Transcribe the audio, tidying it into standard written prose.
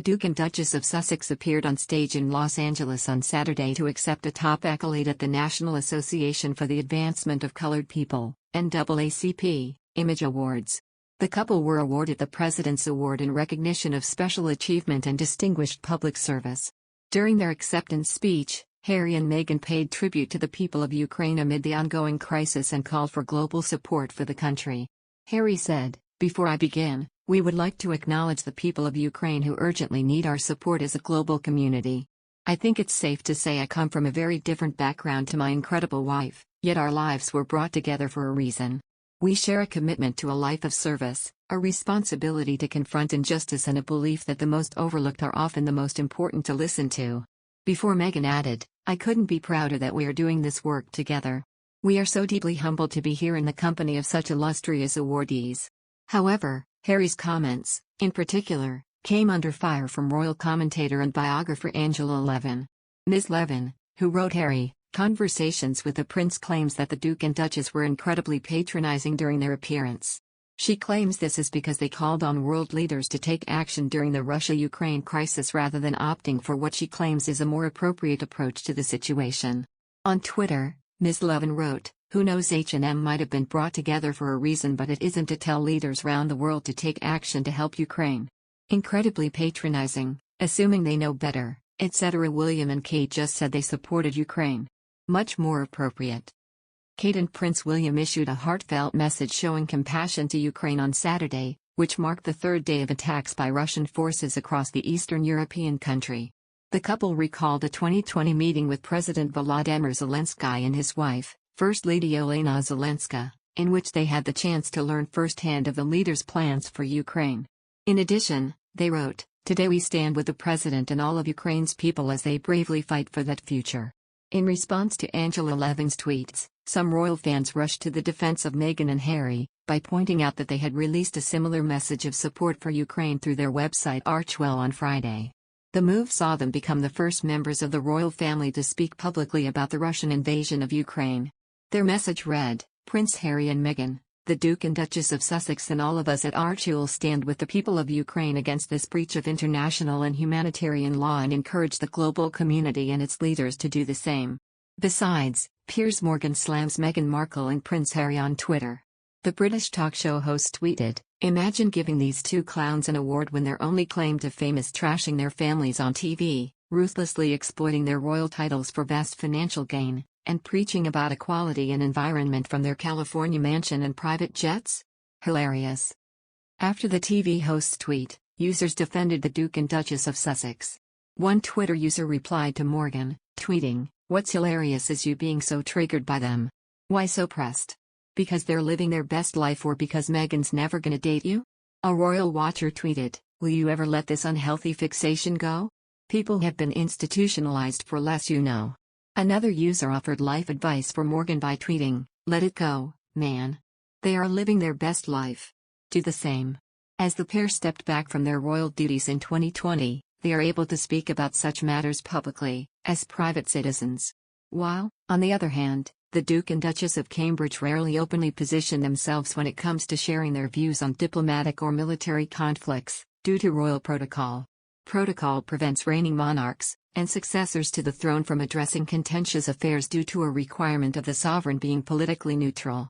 The Duke and Duchess of Sussex appeared on stage in Los Angeles on Saturday to accept a top accolade at the National Association for the Advancement of Colored People, NAACP, Image Awards. The couple were awarded the President's Award in recognition of special achievement and distinguished public service. During their acceptance speech, Harry and Meghan paid tribute to the people of Ukraine amid the ongoing crisis and called for global support for the country. Harry said, "Before I begin, we would like to acknowledge the people of Ukraine who urgently need our support as a global community. I think it's safe to say I come from a very different background to my incredible wife, yet our lives were brought together for a reason. We share a commitment to a life of service, a responsibility to confront injustice and a belief that the most overlooked are often the most important to listen to." Before Meghan added, "I couldn't be prouder that we are doing this work together. We are so deeply humbled to be here in the company of such illustrious awardees." However, Harry's comments, in particular, came under fire from royal commentator and biographer Angela Levin. Ms. Levin, who wrote Harry, Conversations with the Prince, claims that the Duke and Duchess were incredibly patronizing during their appearance. She claims this is because they called on world leaders to take action during the Russia-Ukraine crisis rather than opting for what she claims is a more appropriate approach to the situation. On Twitter, Ms. Levin wrote, "Who knows, H&M might have been brought together for a reason, but it isn't to tell leaders around the world to take action to help Ukraine. Incredibly patronizing, assuming they know better, etc. William and Kate just said they supported Ukraine. Much more appropriate." Kate and Prince William issued a heartfelt message showing compassion to Ukraine on Saturday, which marked the third day of attacks by Russian forces across the Eastern European country. The couple recalled a 2020 meeting with President Volodymyr Zelenskyy and his wife, First Lady Olena Zelenska, in which they had the chance to learn firsthand of the leader's plans for Ukraine. In addition, they wrote, "Today we stand with the President and all of Ukraine's people as they bravely fight for that future." In response to Angela Levin's tweets, some royal fans rushed to the defense of Meghan and Harry, by pointing out that they had released a similar message of support for Ukraine through their website Archwell on Friday. The move saw them become the first members of the royal family to speak publicly about the Russian invasion of Ukraine. Their message read, "Prince Harry and Meghan, the Duke and Duchess of Sussex and all of us at Archwell stand with the people of Ukraine against this breach of international and humanitarian law and encourage the global community and its leaders to do the same." Besides, Piers Morgan slams Meghan Markle and Prince Harry on Twitter. The British talk show host tweeted, "Imagine giving these two clowns an award when their only claim to fame is trashing their families on TV, ruthlessly exploiting their royal titles for vast financial gain, and preaching about equality and environment from their California mansion and private jets? Hilarious." After the TV host's tweet, users defended the Duke and Duchess of Sussex. One Twitter user replied to Morgan, tweeting, "What's hilarious is you being so triggered by them. Why so pressed? Because they're living their best life or because Meghan's never gonna date you?" A royal watcher tweeted, "Will you ever let this unhealthy fixation go? People have been institutionalized for less, you know." Another user offered life advice for Morgan by tweeting, "Let it go, man. They are living their best life. Do the same." As the pair stepped back from their royal duties in 2020, they are able to speak about such matters publicly, as private citizens. While, on the other hand, the Duke and Duchess of Cambridge rarely openly position themselves when it comes to sharing their views on diplomatic or military conflicts, due to royal protocol. Protocol prevents reigning monarchs and successors to the throne from addressing contentious affairs due to a requirement of the sovereign being politically neutral.